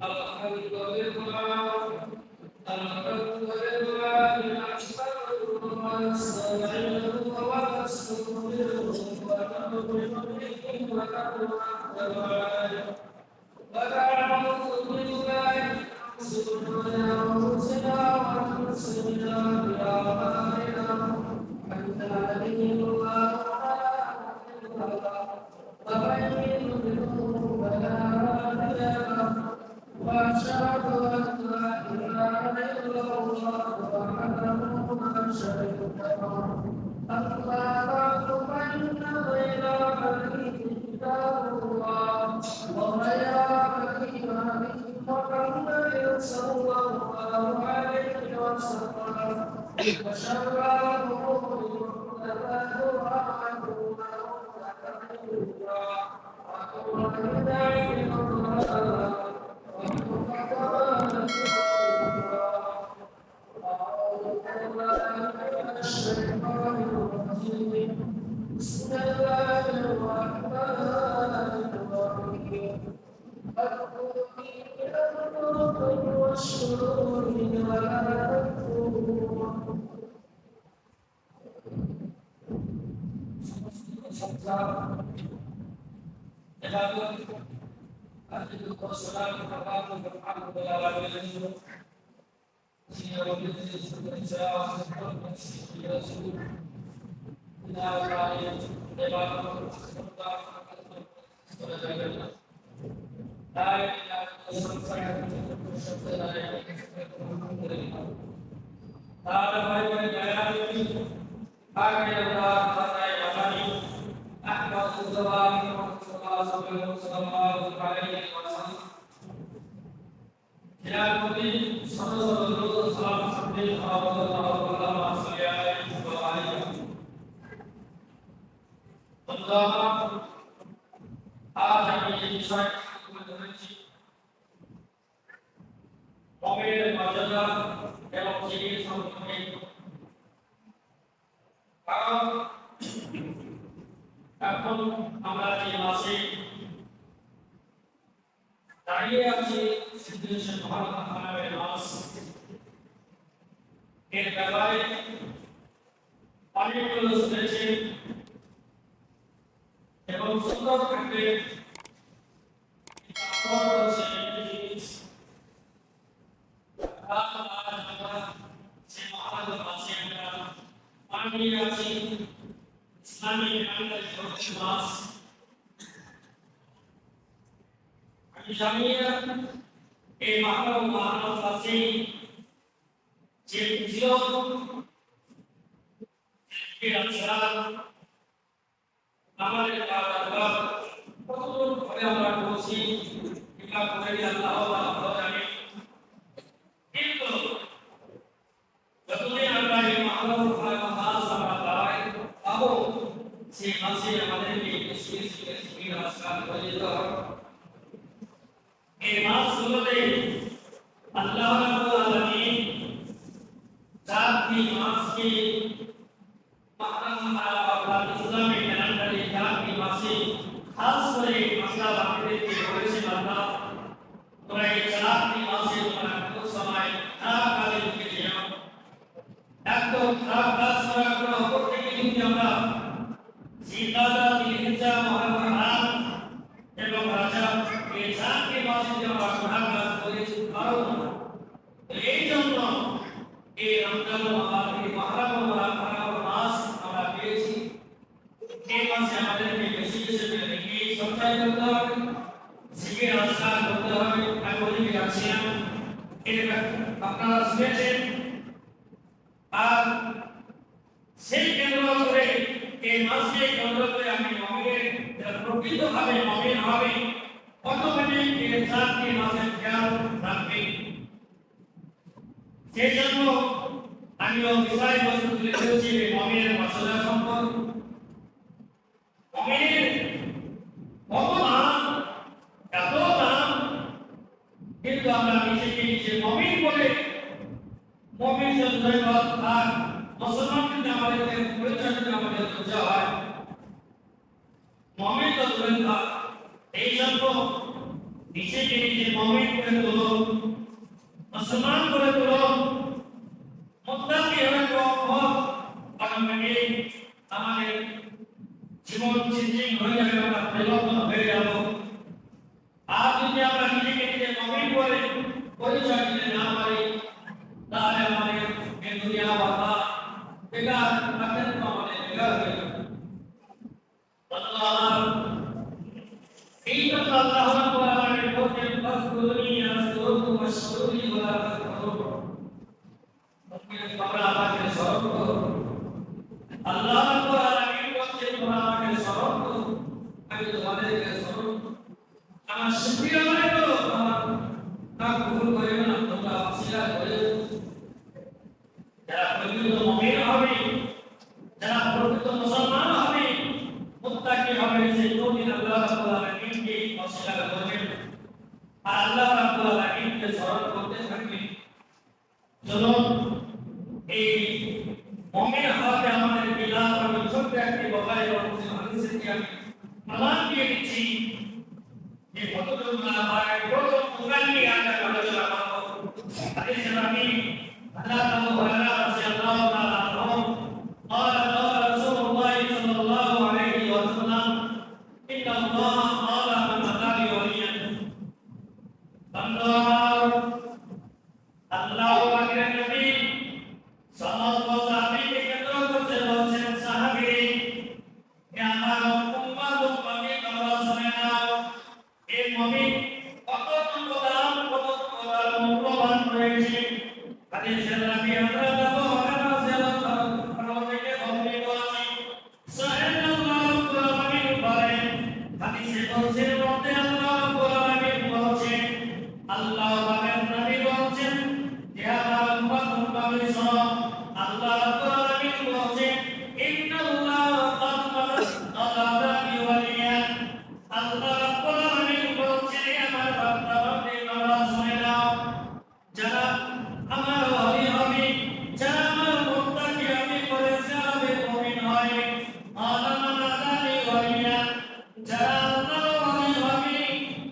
الحمد لله الحمد لله نحمده ونستعينه ونستغفره ونؤمن به ونتوكل ونعوذ بالله من شرور انفسنا ومن سيئات اعمالنا من يهده الله فلا مضل له ومن يضلل فلا هادي له واشهد ان لا اله الا الله وحده لا شريك له اما بعد فان خير الحديث كتاب الله وخير هدي محمد صلى الله عليه وسلم وشر الامور محدثاتها وكل بدعه ضلاله بسم الله الرحمن الرحيم أذكرني بأمركم واشكروني ولا تكفرون আজ আমি এই বিষয় তুলে ধরেছি মুমিনের মর্যাদা এবং জিকির সম্পর্কে। কারণ এখন আমরা যে মাসে দাঁড়িয়ে আছি সিদ্দিকশন মহারাজ খানের মাস, এর ব্যাপারে অনেকগুলো শুনেছি এবং সুন্দর থাকবে আমাদের কতদূর ভাবে আমরা করছি এটা করে আল্লাহ ভালো জানে, কিন্তু যতদিন আমরা এই মাস আমরা পাবো সেই মাসে আমাদেরকে বেশি বেশি রাস্তা করে যেতে হবে। এই মাসগুলোতে আল্লাহ রাব্বুল আলামিন চারটি মাসকে ইসলামের ক্যালেন্ডারে চারটি মাসে খাস করে মাসা বাকিদেরকে বলেছেন আল্লাহ, তোমরা এই চারটি মাসে তোমরা কোন সময় খারাপ কাজে ঢুকে যাও, একদম খারাপ কাজ করার কোনো অপর থেকে যদি আমরা জিলকাদা, জিলহিজ্জা, মুহররম এবং রজব এই চারটি মাসে যদি আমরা খারাপ কাজ করেছি কারণ এই জন্য এই রমজান মুহররম মাস আমরা পেয়েছি। এই মাসে আমাদেরকে বেশি বেশি করে নেকি সঞ্চয় করতে হবে, জিকির আজকার করতে হবে। আমি বলি যাচ্ছিলাম এটা আপনারা শুনেছেন, আর সেই কেন্দ্র করে এই মাসকে কেন্দ্র করে আমি মুমিনের প্রকৃতভাবে মুমিন হবে অটোমেটিক এই চারটি মাসের খেয়াল রাখবে। সেই জন্য আমিও বিষয় বস্তু তুলে ধরেছি মুমিনের মর্যাদা সম্পর্কে। মুমিনের কত দাম, এত দাম, কিন্তু আমরা নিজেকে নিজে মুমিন বলে মুমিন যতই আর মুসলমান কিন্তু আমাদের পরিচয় যদি আমাদের লজ্জা হয়, মুমিন তো দূরের কথা। এই জন্য নিজেকে নিজে মুমিন করে তুলুন, মুসলমান করে তুলুন, মুত্তাকি হয়ে হোক, অটোমেটিক আমাদের জীবন চেঞ্জিং হয়ে যাবে, আমরা পরিবর্তন হয়ে যাব। আর যদি আমরা নিজেকে নিজে মুমিন করে পরিচয় দিতে না পারি, তাহলে আমাদের এই দুনিয়া বাবা বেকার, আমাদের বেকার হয়ে যাবে। আল্লাহ এই তো আল্লাহ রাব্বুল আলামিন বলেন ফাসকুরুনি আসকুরুকুম ওয়াশকুরুনি ওয়া লা তাকফুরুন। তোমরা আমাকে স্মরণ করো, আল্লাহ রাব্বুল আলামিন বলেন তোমরা আমাকে স্মরণ করো, আমি তোমাদেরকে স্মরণ করব। আমার শুকরিয়া আদায় করো, আমার নাম কবুল করে না, তোমরা অস্বীকার করে যারা প্রকৃত মুমিন হবে, যারা প্রকৃত মুসলমান হবে, মুত্তাকি হবে, সে কোনদিন আল্লাহ রাব্বুল আলামিনকে অস্বীকার করবে না, আর আল্লাহ রাব্বুল আলামিনকে স্মরণ করতে থাকবে। চলুন এই মুমিন হওয়াতে আমাদের বিলাস, আমি ছোট্ট একটি বুখারী ও মুসলিম হাদিস থেকে আমি প্রমাণ দিয়ে দিচ্ছি যে কতটুকু না পারে প্রথম কোরআন নিয়ে আমরা আলোচনা করব। হাদিসে নবী আল্লাহ তাআলা রাদিয়াল্লাহু তাআলা আনহু قال قال رسول الله صلى الله عليه وسلم إن الله قال من أتى لي وليا আল্লাহ পাকের নবী সমস্ত সাহাবীকে কেন্দ্র করে বলেছেন, সাহাবী হে আমার উম্মত মুমিন তোমরা শুনে নাও, এই মুমিন কতটুকু দাম, কতটুকু মূল্যবান রয়েছে। হাদিসে নবী হযরত আবু হুরায়রা রাদিয়াল্লাহু আনহু থেকে বর্ণিত আছে, সাল্লাল্লাহু আলাইহি ওয়া সাল্লাম হাদিসে বলছেন, মধ্যে আল্লাহ রাব্বুল আলামিন বলেছেন, আল্লাহ পাকের নবী বলেছেন যে আমার উম্মত মুমিন শোনো, আল্লাহ রাব্বুল আলামিন বলেছেন ইন্নাল্লাহ ক্বাদ আতানি ওয়ালিয়ান। আল্লাহ রাব্বুল আলামিন বলেছেন আমার বান্দা বান্দী তোমরা শুনে নাও, যারা আমার ওলি হবে, যারা আমার মুত্তাকি হবে, পরেশগার হবে, মুমিন হয়, আল্লাহ আতানি ওয়ালিয়ান, যারা আল্লাহর ওলি হবে,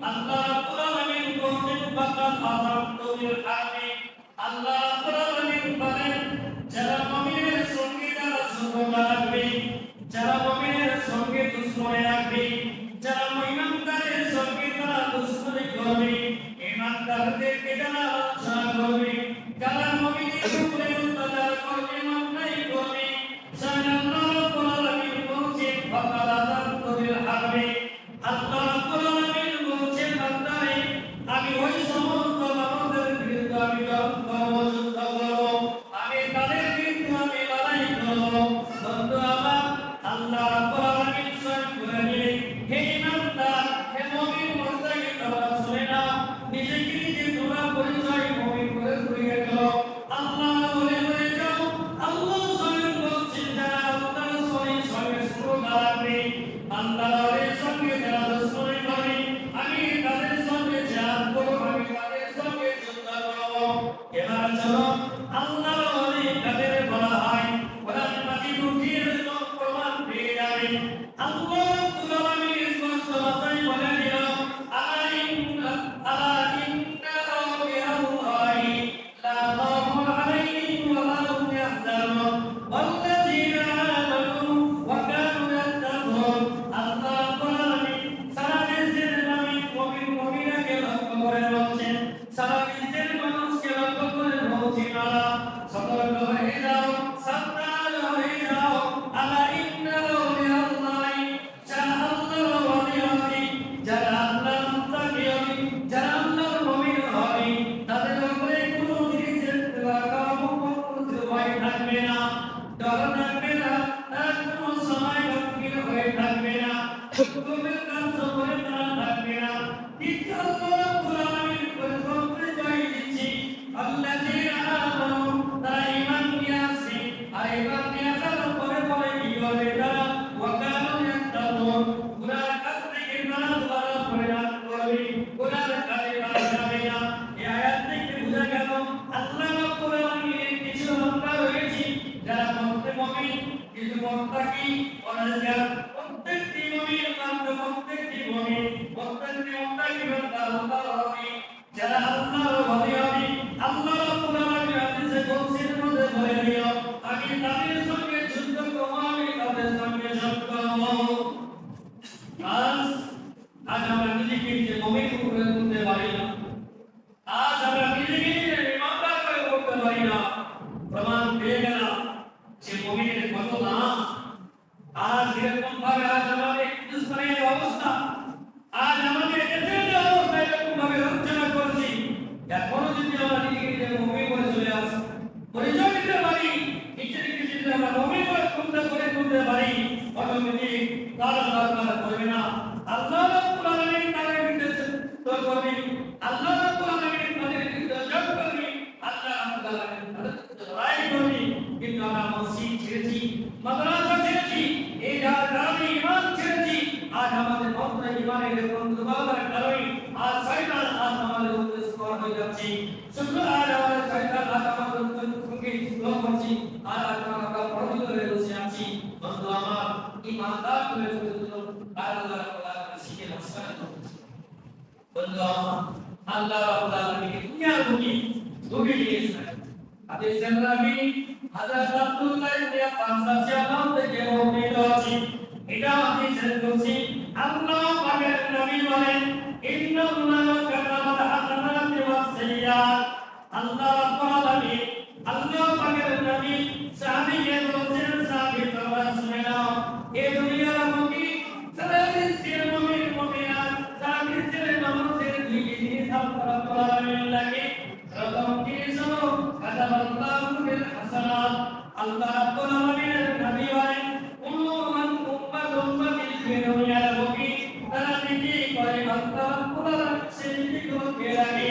আল্লাহ রাব্বুল আলামিন বলেছেন ফাকাদ আযামতু বিল হাক্কি। আল্লাহ রাব্বুল আলামিন বলেন যারা মুমিনের সঙ্গে যারা শত্রুতা রাখবে, যারা মুমিনের সঙ্গে দুশমনি রাখবে, যারা ঈমানদারের সঙ্গে তারা দুশমনি করবে, ঈমানদারদেরকে যারা লাঞ্ছনা করবে, যারা মুমিনের উপরে অত্যাচার করবে, অন্যায় করবে, আল্লাহ রাব্বুল আলামিন বলেছেন ফাকাদ আযামতু বিল হাক্কি। আল্লাহ রাব্বুল আলামিন বলেছেন বান্দারে আমি ওই সমস্ত মানুষদের বিরুদ্ধে আমি যুদ্ধ করব, আমি তাদের বিরুদ্ধে আমি লড়াই করব। বন্ধু আমার, আল্লাহ রাব্বুল আলামিন স্বয়ং বলে দিলেন, হে ইমানদার, হে মুমিন মুত্তাকি তোমরা শুনে নাও, নিজেকে নিজে তোমরা পরিচয় মুমিন করে তুলে গেল, আল্লাহ বলে হয়ে যাও। আল্লাহ স্বয়ং বলছেন যারা আল্লাহর সঙ্গে শত্রুতা রাখবে, আল্লাহর সঙ্গে যারা দুশমনি করে, আমি তাদের সঙ্গে জিহাদ করব, আমি তাদের সঙ্গে যুদ্ধ করব। এবার চলো আল্লাহর ওলি কাদের বলা হয়, কোরআন মাজিদ উঠিয়ে প্রমাণ পেয়ে যাবে। আল্লাহ রাব্বুল আলামিন স্পষ্ট ভাষায় বলে দিল, আলা ইন্না আউলিয়াল্লাহি লা খাউফুন আলাইহিম ওয়া লা হুম ইয়াহজানুন ওয়াল্লাযীনা আমানু ওয়া কানু ইয়াত্তাকুন। আল্লাহ রাব্বুল আলামিন সারা বিশ্বের মুমিনকে লক্ষ্য করে বলছেন, সারা বিশ্বের মানুষকে লক্ষ্য করে বলছেন, সতর্ক হয়ে যাও, সাবধান হয়ে যাও। আলা ইন্না আউলিয়াল্লাহি, যারা আল্লাহর ওলি হবে, যারা আল্লাহর মুত্তাকি হবে, যারা আল্লাহর মুমিন হবে, তাদের উপরে কোনো জিনিসের ভয় থাকবে না, ডর থাকবে না, তারা কোনো সময় গম্ভীর হয়ে থাকবে না, গভীর কাজ করে তারা থাকবে না। কিন্তু আল্লাহ রাব্বুল আলামিন পরিচয় দিচ্ছে, আল্লাযীনা আমানু, তারা ঈমান নিয়ে আসে, আর ঈমান নিয়ে আসার পরে পরে কি করবে তারা, ওয়া কানু ইয়াত্তাকুন, গুনাহ কাজ থেকে তারা পরিহার করবে, গুনাহ কাজে তারা যাবে না। এই আয়াত থেকে বোঝা গেল আল্লাহ রাব্বুল আলামিনের কিছু বান্দা রয়েছে যারা মুমিন, কিছু মুত্তাকি, পরহেজগার, প্রত্যেকটি মুমিন বান্দা, প্রত্যেকটি মুমিন, প্রত্যেকটি মুত্তাকি ইমানদার হবে যারা আল্লাহর ভয় হবে আল্লাহ রাব্বুল আলামিন হাদিসে কুদসির মধ্যে বলে দিও আমি তাদের সঙ্গে যুদ্ধ করব আমি তাদের সঙ্গে যুদ্ধ করব আজ আমরা নিজেকে যে মুমিন করে তুলতে পারি না আজ আমরা নিজেকে ইমানদার করে করতে পারি না প্রমাণ পেয়ে গেলাম যে মুমিনের কত দাম আজ এরকম ভাবে আজ আমাদের হিন্দুস্তানের অবস্থা আজ আমাদের দেশের যে অবস্থা এরকম ভাবে রচনা করছি এখনো যদি আমরা নিজেকে মুমিন করে চলে আসি পরিচয় দিতে পারি নিজেকে যদি আমরা মুমিন করে তুলতে পারি অটোমেটিক তার দরকার পড়বে না আল্লাহ রাব্বুল আলামিন তাদের বিরুদ্ধে তো করবে আল্লাহ রাব্বুল আলামিন তাদের বিরুদ্ধে জয় করবে আল্লাহ রাব্বুল আলামিন তাদের লড়াই করবে কিন্তু আমরা মসজিদ ছেড়েছি মাদ্রাসা ছেড়েছি এই জায়গায় ইমান ছেড়েছি আজ আমাদের অন্তরে ইমানের এরকম দুর্বলতার কারণে আজ শয়তান আজ আমাদের উপরে স্কোর হয়ে যাচ্ছে শুধু আজ আমাদের শয়তান আজ আমাদের সঙ্গে স্লোক করছি আর আজ আমরা পরাজিত হয়ে বসে আছি বন্ধু আমার ইমানদার করে চলে আল্লাহ রাব্বুল আলামিন শিখে নমস্কার বন্ধু আমার আল্লাহ রাব্বুল আলামিন দুনিয়ার বুকে দিয়েছেন হাদিসের নবী হযরত আব্দুল্লাহ ইবনে আব্বাস রাদিয়াল্লাহু থেকে বর্ণিত আছে এটা হাদিসের কুদসি আল্লাহ পাকের নবী বলেন ইন্নাল্লাহা কাতাবাল হাসানাতি ওয়াস সাইয়্যাত আল্লাহ রাব্বুল আলামিন আল্লাহ পাকের নবী সাহাবীকে বলেন সাহাবী তোমরা শুনে নাও এই দুনিয়ার বুকে সারা বিশ্বের মুমিন-মুমিনাত সারা বিশ্বের মানুষের দুই জিনিস আল্লাহ রাব্বুল আলামিন লাগে প্রথম জিনিস হলো কাতাবাল্লাহু বিল হাসানাত আল্লাহ রাব্বুল আলামিনের নবী বলেন উম্মান উম্মাতিল দুনিয়ার বুকে তারা নেকি করে আল্লাহ রাব্বুল আলামিন সেই নেকিগুলোকে রাখে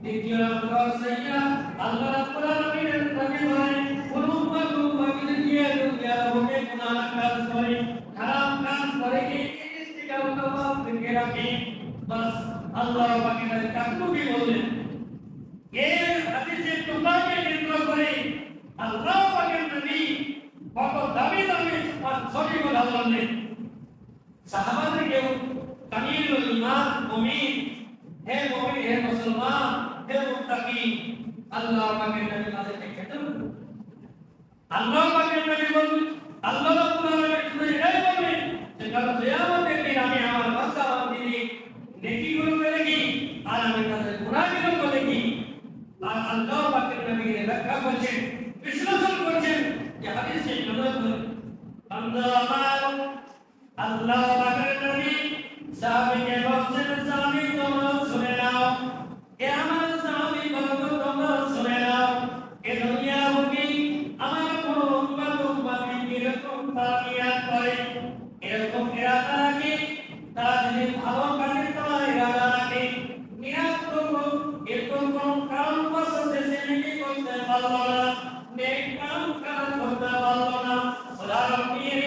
দ্বিতীয় নম্বর সাইয়া আল্লাহ রাব্বুল আলামিনের নবী বলেন উম্মাতিল দুনিয়ার বুকে গুনাহ কাজ করে খারাপ কাজ করে কি জিনিসটিকে আল্লাহ থেকে রাখে বাস আল্লাহ পাকের কাকুকে বলেন এই হাদিসের তুলনাকে কেন্দ্র করে আল্লাহ পাকের নবী কত দামি দামি সঠিক কথা বললেন সাহাবাদেরকে কামিলুল ঈমান মুমিন হে মুসলমান হে মুত্তাকি আল্লাহ পাকের নবী তাদেরকে খেতে আল্লাহ পাকের নবী বলেন আল্লাহ রাব্বুল আলামিন শুধু এই বলেন যে কাল কিয়ামতের দিন আমি আমার বান্দা বান্দিদের নেকিগুলো দেখি আর আমি তাদের গুনাহগুলো দেখি আর আল্লাহ পাকের নবী ব্যাখ্যা করছেন বিশ্লেষণ করছেন যে হাদিসে নজর আল্লাহ পাকের নবী সাহাবীকে বলছেন সাহাবী তোমরা শুনে নাও এ আমার সাহাবী বলতো তোমরা শুনে নাও এ দুনিয়া বুকে আমার কোন উম্মত এরকম তামিয়াত করে এরকম ইরাদা রাখে তারা যদি ভালো কাজে তারা ইরাদা রাখে নিয়াত করবো এরকম কোন কারণ বশত সে নেকি করতে পারলো না নেক কাম কাজ করতে পারলো না উদাহরণ দিয়ে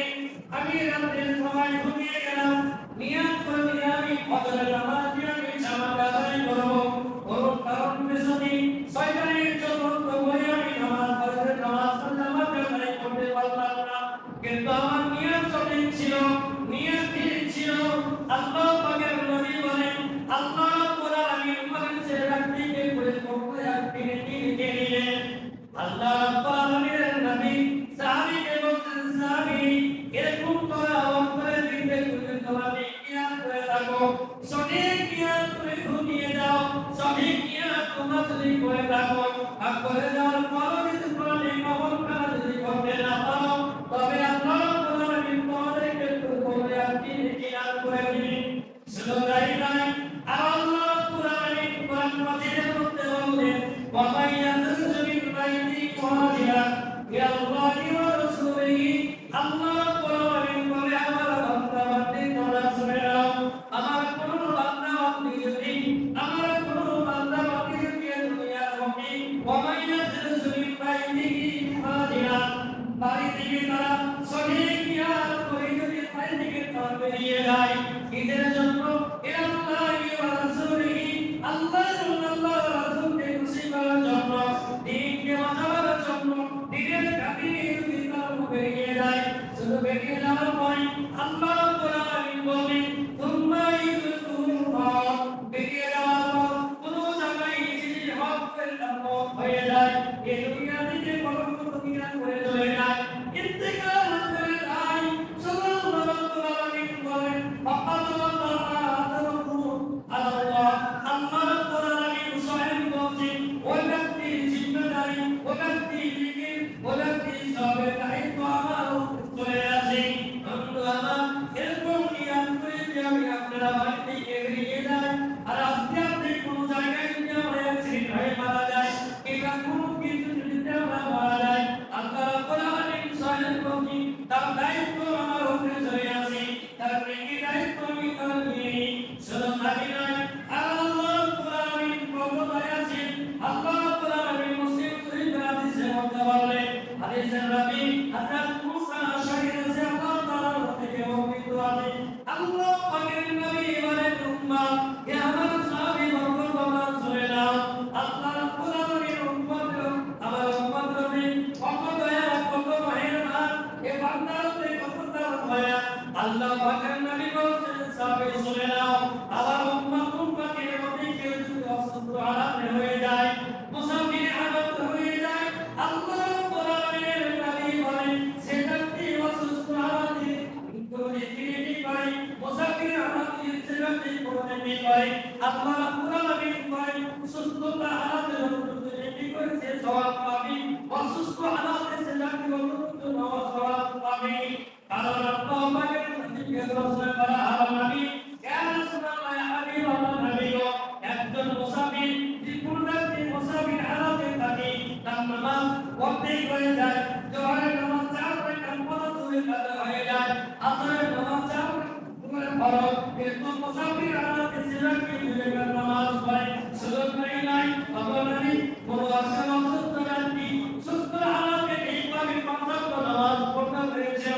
আমি রাতের সময় ঘুমিয়ে গেলাম নিয়াত করে আমি ফজরের নামাজ দিয়ে আমি জামাত আদায় করবো কোন কারণ বশত শয়তানের জন্য করে আমি ফজরের নামাজ জামাত আদায় করতে পারলাম না কিন্তু আমার নিয়াত সঠিক ছিল নিয়াত ঠিক ছিল আল্লাহ পাকের নবী বলেন আল্লাহ রাব্বুল আলামিন মানুষের রাখতে করে করতে আপনি লিখে দিলেন আল্লাহ রাব্বুল আলামিনের নবী সাহাবীকে বলতেন সাহাবী এরকম করা অন্তরে দিতে করে তোমাকে নিয়াত করে থাকো সঠিক নিয়াত করে ঘুমিয়ে যাও সঠিক নিয়াত তোমরা যদি করে থাকো আর করে যাওয়ার পরও যদি কোরআনে কবল করা যদি করতে না পারো তবে আল্লাহ রাব্বুল আলামিন তোমাদেরকে করে আপনি নিয়াত করে দিবেন শুধু তাই নয় আর আল্লাহ রাব্বুল আলামিন কোরআন মাজিদের মধ্যে বলেন ওয়া মাইয়াতুজবিল বাইতি মুহাজিরা ইলাল্লাহি ওয়া রাসূলিহি আল্লাহ রাব্বুল আলামিন বলে আমার বান্দা বান্দি তোমরা শুনে নাও আমার কোন বান্দা বান্দি যদি আমার কোন বান্দা বান্দি যদি দুনিয়ার মুখে ওয়া মাইয়াতুজবিল বাইতি মুহাজিরা বাড়ি থেকে তারা সঠিক নিয়াত করে যদি বাড়ি থেকে তারা বেরিয়ে যায় ঈদের জন্য ইলাল্লাহি আল্লাহ রাব্বুল আলামিন স্বয়ং বলছেন ওই ব্যক্তির জিম্মাদারি ওই ব্যক্তির জিকির ওই ব্যক্তির সবের দায়িত্ব আমার উপর চলে আসে। বন্ধু আমার এরকম নিয়ম করে যে আমি আপনারা বাড়ি থেকে বেরিয়ে যাই আর আস্তে আস্তে কোনো জায়গায় যদি আমরা অ্যাক্সিডেন্ট হয়ে মারা যায় কিংবা কোনো কিছু যদি আমরা মারা যায় আল্লাহ রাব্বুল আলামিন স্বয়ং বলছেন তার দায়িত্ব আমার উপরে চলে আসে। তার নেকি দায়িত্ব আমি তার নিয়ে নিই। শুধু তাই নয় আল্লাহ রাব্বুল আলামিন প্রভুতায় আছেন। আল্লাহ রাব্বুল আলামিন মুসলিম শরীফের হাদিসে মধ্যে বললেন হাদিসের রাবী হযরত মুসা আশআরী রাদিয়াল্লাহু তাআলা থেকে বর্ণিত আছে আল্লাহ পাকের নবী বলেন উম্মাহ হে আমার সাহাবী বর্গ তোমরা শুনে নাও আল্লাহ রাব্বুল আলামিন উম্মত আমার উম্মত রবে কত দয়া কত মেহেরবান এ বান্দাতে কত তার দয়া আল্লাহ পাকের নবী বলেন সাহাবী শুনে নাও আমার উম্মত উম্মতের মধ্যে কেউ যদি অসুস্থ হালাতে হয়ে যায় মুসাফির হালত হয়ে যায় আল্লাহ রাব্বুল আলামিনের নবী বলেন সে ব্যক্তি অসুস্থ হালাতে করে তিনি করে মুসাফির হালাতে সে ব্যক্তি করে করে আল্লাহ রাব্বুল আলামিন বলেন সুস্থতা হালাতে যদি করেছে সওয়াব পাবে অসুস্থ হালাতে সে ব্যক্তি সওয়াব পাবে। কারণ আল্লাহ পাকের নবীকে রাসূল করা আর নবী ইয়া রাসূলুল্লাহ ইয়া হাবিবাল্লাহ নবী গো একজন মুসাফির যে কোন ব্যক্তি মুসাফির হালাতে থাকে তার নামাজ পড়তেই হয়ে যায় জোহরের নামাজ 4 রাকাত পড়া হয়ে যায় আসরের নামাজ 4 রাকাত কিন্তু মুসাফির হালাতে সে ব্যক্তি 2 রাকাত নামাজ পড়ে। শুধু তাই নয় নবী কোন অসুস্থ ব্যক্তি সুস্থ হালাতে এইভাবে 5 ওয়াক্ত নামাজ পড়তে পেরেছে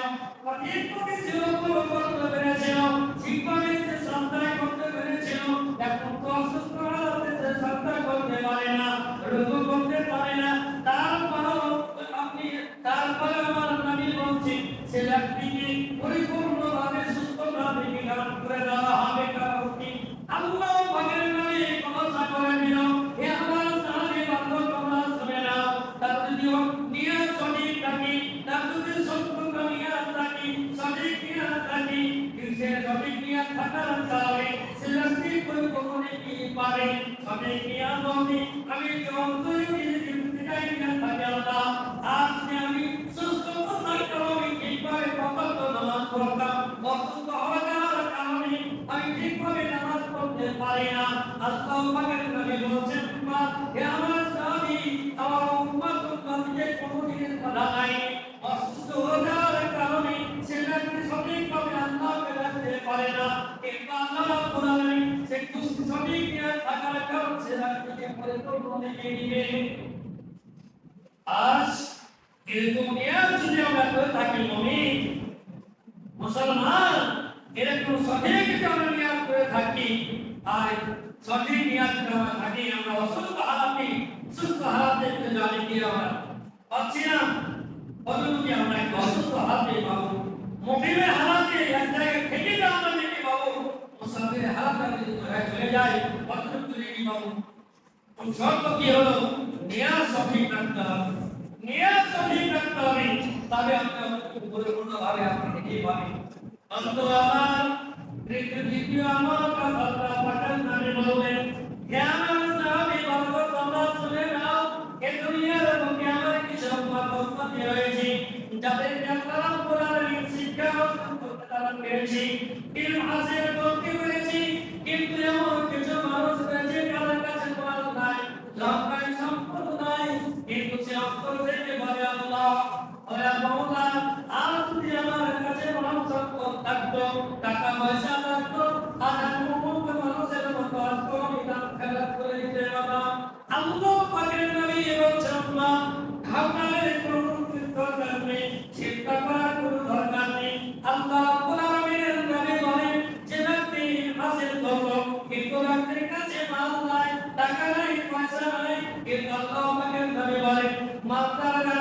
ঠিকভাবে সিরোপর করতে পেরেছিল ঠিকভাবে সে শ্রদ্ধা করতে পেরেছিল এখন তো অসুস্থ হালাতে সে শ্রদ্ধা করতে পারে না রুকু করতে পারে না তারপরে আমার নবী বলছেন সে ব্যক্তিকে পরিপূর্ণভাবে সুস্থভাবে বিধান করে দেওয়া হবে কারণ কি আল্লাহ পাকের নবী কথা করে দিল হে আমার সাহাবী বান্দর তোমরা শুনে নাও তার যদি নিয়ত সঠিক থাকে তার যদি সত্য নিয়ত থাকে সঠিক নিয়ত থাকে সে সঠিক নিয়ত থাকার কারণে সে ব্যক্তি পরিপূর্ণ কি পাবে সঠিক নিয়ত বলতে আমি অন্তরে নিজেকে চাই না থাকে আল্লাহ আজকে আমি সুস্থ থাকতে হবে ঠিকভাবে কত নামাজ পড়তাম অসুস্থ হয়ে যাওয়ার কারণে আমি ঠিকভাবে নামাজ পড়তে পারি না আল্লাহ পাকের নবী বলেছেন হে আমার সাহাবী আমার উম্মত উম্মতকে কোনদিন বাধা নাই অসুস্থ হয়ে যাওয়ার কারণে সে ব্যক্তি সঠিকভাবে আল্লাহকে ডাকতে পারে না কিন্তু আল্লাহ রাব্বুল আলামিন সে সঠিক নিয়ত থাকার কারণে সে ব্যক্তিকে পরিপূর্ণ দেখিয়ে দিবে। আজ এরকম নিয়ত যদি আমরা করে থাকি মুমিন মুসলমান এরকম সঠিক যদি আমরা নিয়ত করে থাকি আর সঠিক নিয়ত করে আমরা থাকি আমরা অসুস্থ হালাতে সুস্থ হালাতে জানি কি আমরা পাচ্ছি না কতটুকু আমরা অসুস্থ হালাতে পাবো মুমিনের হালাতে এক জায়গায় থেকে যে আমরা দেখি পাবো মুসাফিরের হালাতে যদি চলে যায় কতটুকু দেখি পাবো শর্ত কি হলো নিয়ত সঠিক রাখতে হবে নিয়ত সঠিক রাখতে হবে তবে আমরা পরিপূর্ণভাবে আপনি দেখতে পাবেন। অন্তত আমার দ্বিতীয় আমার কথা আল্লাহ পাকের নামে বললেন হে আমার সাহাবী বর্গ তোমরা শুনে নাও এই দুনিয়ার মধ্যে আমার কিছু উম্মত রয়েছে যাদেরকে আল্লাহ রাব্বুল আলামিন শিক্ষা অর্জন করতে দান করেছে ইলম হাসিল করতে পেরেছি কিন্তু এমন কিছু মানুষ রয়েছে যাদের কাছে মাল নাই লম্বায় সম্পদ নাই কিন্তু সে অন্তর থেকে বলে আল্লাহ ওয়া মাওলা আর যদি আমার কাছে মাল সম্পদ থাকতো টাকা পয়সা থাকতো আর আমি মুমিন মানুষের মতো আজকে আমি দান খেলাপ করে দিতে পারতাম আল্লাহ পাকের নবী বলছেন আল্লাহ খাওয়ানোর কোনো দরকার নেই চিন্তা করার কোনো দরকার নেই আল্লাহ রাব্বুল আলামিনের নবী বলেন যে ব্যক্তি হাসিল করলো কিন্তু ব্যক্তির কাছে মাল নাই টাকা নাই পয়সা নাই কিন্তু আল্লাহ পাকের নবী বলেন মাত্রারা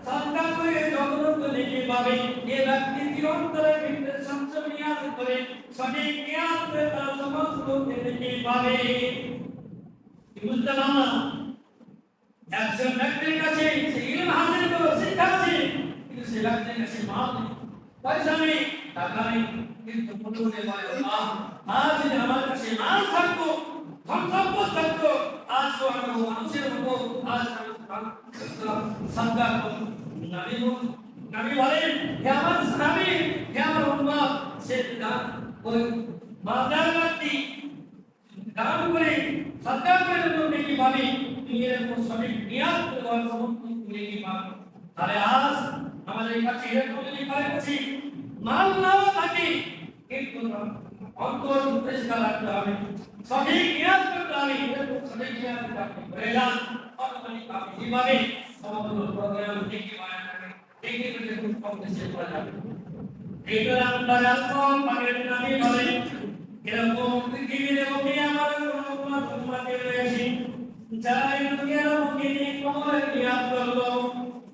সদকা করে যতটুকু নেকি পাবে এই ব্যক্তি অন্তরে ভিতরে সংযম নিয়াত করে সঠিক নিয়াত করে তার সমস্ত নেকি পাবে। বুঝতে পারলাম একজন ব্যক্তির কাছে ইলম হাসিল করে শিক্ষা আছে কিন্তু সে ব্যক্তির কাছে মাল নেই পয়সা নেই টাকা নেই কিন্তু মনে মনে বলে আল্লাহ আজ যদি আমার কাছে মাল থাকতো ধন তো আমরা মানুষের উপর আজ সাদকা নবী বলেন হে আমার সাহাবী হে আমার উম্মত সে ওই মাদার ব্যক্তি দান করে সাদকা করে যখন নেকি পাবে তুমি এরকম সঠিক নিয়াত করে দেওয়ার সমস্ত নেকি পাবে। তাহলে আজ আমাদের কাছে এরকম যদি কাছে মাল নাও থাকে কিন্তু অন্তর পরিষ্কার রাখতে হবে, সঠিক নিয়াত করতে হবে, এরকম সঠিক নিয়াত করতে হবে না অটোমেটিক আপনি যেভাবে সমগ্র প্রোগ্রাম দেখে বানান থাকে দেখে দেখে খুব কম বেশি করা যাবে। এইটা আমরা রাষ্ট্রম পাকের নামে বলে এরকম পৃথিবীর মধ্যে আমার কোনো তোমাদের রয়েছে যারা এই দুনিয়ার মধ্যে কবরের নিয়াত করলো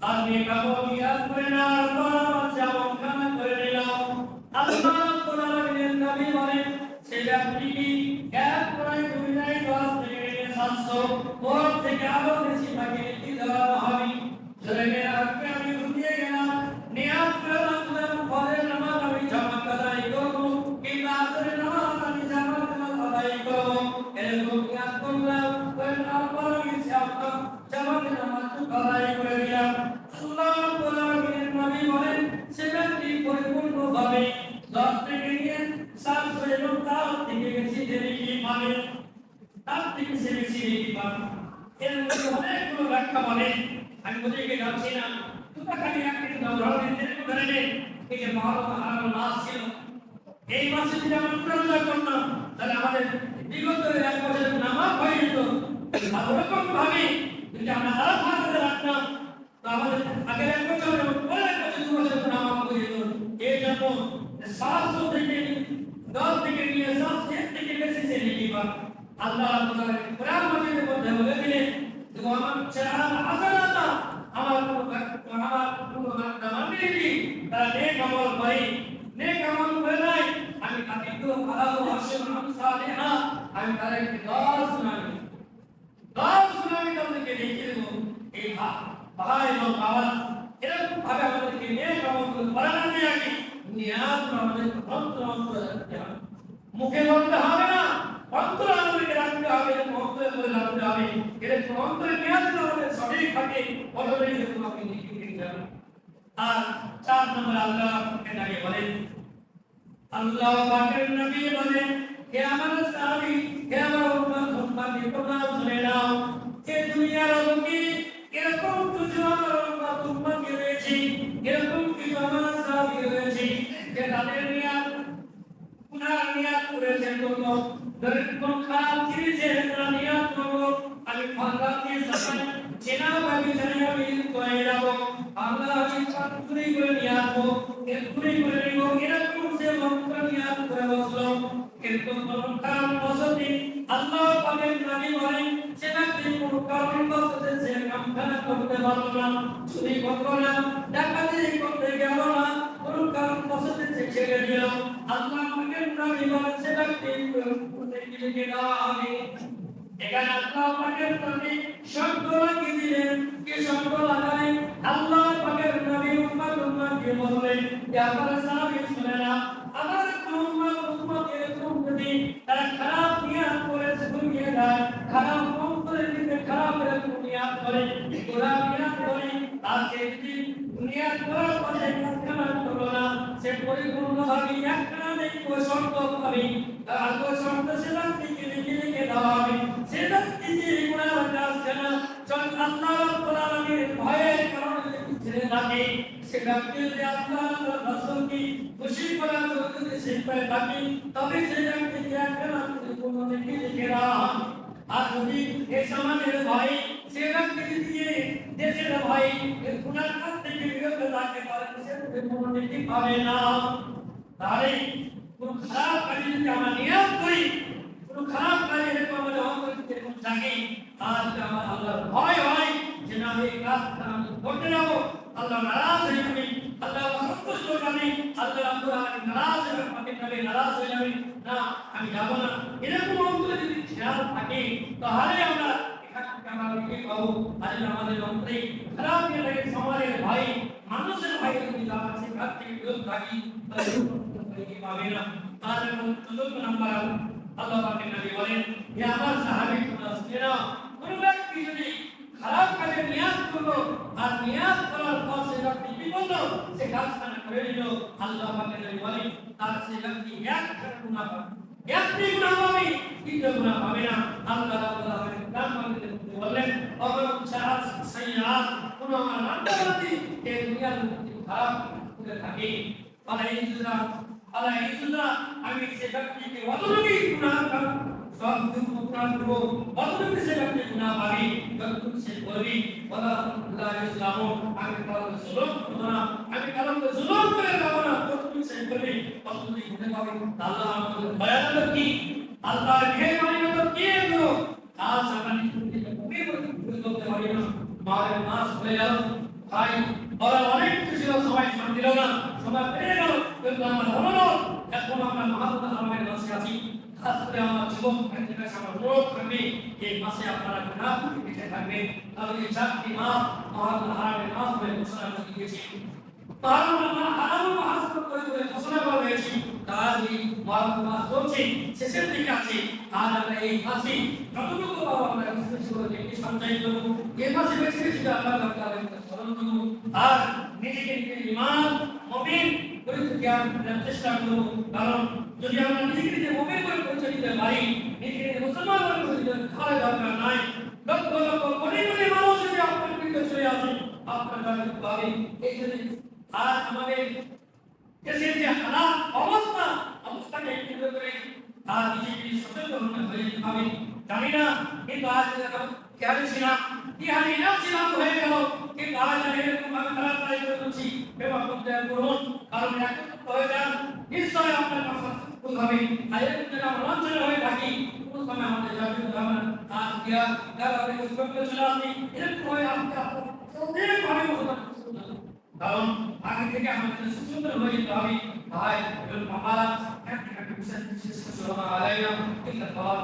আপনি কবর নিয়াত করে না আল্লাহ যেমন কানা করে নিলাম আল্লাহ কোরআনের নবী বলেন সে ব্যক্তি এক প্রায় দুনিয়ায় 10 থেকে 700 ওর থেকে আরো বেশি থাকে কি দেওয়া হবে। জেনে রাখবে আমি দুনিয়া গেলাম নিয়াত করলাম পরের নামাজ আমি জামাত আদায় করবো কিংবা আসরের নামাজ আমি জামাত আদায় করবো এরকম নিয়াত করলাম তারপর আমি জামাতের নামাজ আদায় করে দিলাম। আল্লাহ কোরআনের নবী বলেন সে ব্যক্তি পরিপূর্ণভাবে 10 থেকে নিয়ে 700 এবং তার থেকে বেশি নেকি পাবে, তার থেকে বেশি নেকি পাবে। এর মধ্যে অনেকগুলো ব্যাখ্যা বলে আমি বুঝে যাচ্ছি না তোমরা খালি একটা উদাহরণ দিতে পারেন। এই যে মহরম মাস ছিল এই মাসে যদি আমরা রোজা করতাম তাহলে আমাদের বিগত এক বছরের নামাজ হয়ে যেত। আর ওরকম ভাবে যদি আমরা আরাফাত রাখতাম তো আমাদের আগের এক বছর এবং পরের এক বছর 2 বছরের নামাজ হয়ে যেত। এই জন্য 700 থেকে 10 থেকে নিয়ে 7 থেকে বেশি সে নেকি পাবে। আল্লাহ কোরআন মাজিদের মধ্যে বলে দিলেন যে আমার চেহারা হাসানাতা আমার কোনো মানবী তারা নেক আমল করে নেক আমল করে নাই আমি তাকে তো ভালো আশীর্বাদ আমি সালেহা আমি তাদেরকে 10 গুণ আমি তাদেরকে দেখিয়ে দেবো। এই ভাই এবং বাবা এরকম ভাবে আমাদেরকে নেক আমল করে বানাতে আগে নিয়াত আমাদের অন্তর রাখতে হবে, মুখে বলতে হবে না অন্তর আমাদেরকে রাখতে হবে, অন্তরে করে রাখতে হবে। এরকম অন্তরে নিয়াত আমাদের সঠিক থাকে অটোমেটিক এরকম আপনি নেকি পেয়ে যাবেন। আর 4 নম্বর আল্লাহ এটাকে বলেন আল্লাহ পাকের নবী বলেন হে আমার সাহাবী হে আমার উম্মত তোমরা শুনে নাও এই দুনিয়ার লোকে এরকম কিছু আমার উম্মত রয়েছে এরকম কিছু আমার সাহাবী রয়েছে যে তাদের নিয়াত গুনাহ নিয়াত করেছেন কোনো কোন খারাপ জিনিসের তারা নিয়াত করলো আমি ফাঁকা দিয়ে সাফাই চেনা ভাবি জানি আমি করে যাবো আল্লাহ আমি চুরি করে নিয়ে আসবো চুরি করে নিব এরকম সে মন্ত্র নিয়াত করে বসলো কিন্তু কোন কারণ বসতি আল্লাহ পাকের নবী বলেন সে ব্যক্তি কোন কারণ বসতে সে কামটা করতে পারলো না, চুরি করলো না, ডাকাতি করতে গেল না, কোন কারণ বসতে সে ছেড়ে দিল। আল্লাহ পাকের নবী বলেন সে ব্যক্তি লিখে দেওয়া হবে। এখানে আল্লাহ পাকের নবী শব্দ লাগিয়ে দিলেন কি শব্দ লাগালেন আল্লাহ পাকের নবী উম্মতকে বললেন যে আপনারা সাহাবী শুনে না আমার উম্মত এরকম যদি তারা খারাপ নিয়াত করে দুনিয়া যায় খারাপ অন্তরের দিকে খারাপ এরকম নিয়াত করে গোরা নিয়াত করে আর সে যদি নিয়াত করার পরে একখানা করলো না সে পরিপূর্ণভাবে একখানা দেখবো শব্দ পাবে আর ওই শব্দ সেটার দিকে লিখে দেওয়া হবে। সেটার দিকে গুণার কাজ কেন চল আল্লাহ রাব্বুল আলামিনের ভয়ের কারণে ছেড়ে থাকে সে ব্যক্তি যদি আল্লাহ রাসূলকে খুশি করার জন্য যদি সে করে থাকে তবে সে ব্যক্তিকে একখানা কোনো লিখে দেওয়া হবে। আর যদি এই সমাজের ভয় সে ব্যক্তি দিয়ে দেশের ভয় গুণার কাজ থেকে বিরত থাকে তাহলে সে কোনো নীতি পাবে না। তাহলে কোন খারাপ কাজে যদি আমরা নিয়ত করি কোন খারাপ কাজে এরকম আমাদের অন্তর থেকে জাগে আর যদি আমার আল্লাহর ভয় হয় যে না এই কাজটা আমি করতে যাবো আল্লাহ নারাজ হয়ে যাবে আল্লাহ অসন্তুষ্ট হয়ে যাবে আল্লাহ রাব্বুল আলামিন নারাজ হয়ে যাবে আমাকে নবী নারাজ হয়ে যাবে না আমি যাব না এরকম অন্তরে যদি খেয়াল থাকে তাহলে আমরা এখান থেকে আমরা কি পাবো। আর আমাদের অন্তরে খারাপ নিয়ে থাকে সমাজের ভয় মানুষের ভয় যদি আমরা সে কাজ থেকে বিরত থাকি তাহলে কি পাবে না। আর 14 নম্বর আল্লাহ পাকের নবী বলেন হে আমার সাহাবী তোমরা শুনে নাও কোনো ব্যক্তি যদি খারাপ কাজে নিয়াত করলো আর নিয়াত করার পর সে ব্যক্তি কি করলো সে কাজটা করে নিল আল্লাহ পাকের নবী বলেন তার সে ব্যক্তি একখানা গুনাহ পাবে একটি গুনাহ পাবে দ্বিতীয় গুনাহ পাবে না আল্লাহ রাব্বুল আলামিন কোরআন মাজিদে বললেন অগর চার সাইয়্যাত কোন আমার বান্দাবান্দি এই দুনিয়ার মধ্যে খারাপ করে থাকে আল্লাহ ইসুরা আমি সে ব্যক্তিকে অতটুকুই গুনাহ করব সব দুঃখ প্রাণ করব অতটুকুই সে ব্যক্তি গুনাহ পাবে যতটুকু সে করবে আল্লাহ ইসলাম আমি কারো জুলুম করব না আমি কারো জুলুম করে যাব না যতটুকু সে করবে ততটুকুই গুনাহ পাবে আল্লাহ আমাদের দয়ালু কি আল্লাহর মেহেরবানি তো কি এগুলো আজ আমরা নিজেকে করতে পারি না মারে মাস হয়ে গেল ভাই ওরা অনেক কিছু ছিল সবাই শান্তি দিল না সবাই পেয়ে গেল কিন্তু আমার হলো এখন আমরা মহাত্মা আমাদের মাসে আছি খাস করে আমার যুবক ভাইদের কাছে আমার অনুরোধ থাকবে এই মাসে আপনারা গুনাহ থেকে থাকবেন কারণ এই 4টি মাস মহাত্মা হারামের মাস বলে ঘোষণা করে দিয়েছে হারাম মাস করে ঘোষণা করা হয়েছে তার এই মহাত্মা মাস চলছে শেষের দিকে আছে আর আমরা এই মাসে যতটুকু পাবো আমরা বেশি করে দেখি সঞ্চয় করব এই মাসে বেশি বেশি আল্লাহ তাআলার কাছে স্মরণ করব আর নিজেকে ঈমান মুমিন করে জ্ঞান চেষ্টা করব কারণ যদি আমরা নিজেকে মুমিন করে পরিচয় দিতে পারি নিজেকে মুসলমান করে পরিচয় দিতে খাওয়া দরকার নাই লক্ষ লক্ষ কোটি কোটি মানুষ যদি আপনার বিরুদ্ধে চলে আসে আপনার জানতে পারে এই জন্য আজ আমাদের দেশের যে হালাত অবস্থাকে কেন্দ্র করে আর নিজেকে সচেতন হয়ে হবে জানি না কিন্তু আজ কেন ছিলাম কি হানি না ছিলাম হয়ে গেল কিন্তু আজ আমি এরকম ভাবে খারাপ কাজ করছি ব্যবহার করতে করুন কারণ একত্রিত হয়ে যান নিশ্চয় আপনার পাশে ভুল হবে আর এরকম যদি আমরা লঞ্চন হয়ে থাকি কোন সময় আমাদের জাতীয় ধর্মের আজ গিয়া যারা আপনি করতে চলে আসি এরকম হয়ে আসতে অনেক ভাবে কারণ আগে থেকে আমাদের সুন্দর হয়ে যেতে হবে ভাই এবং মামারা এক বিষয় বিশেষ করে আলাইনা ইল্লাল্লাহ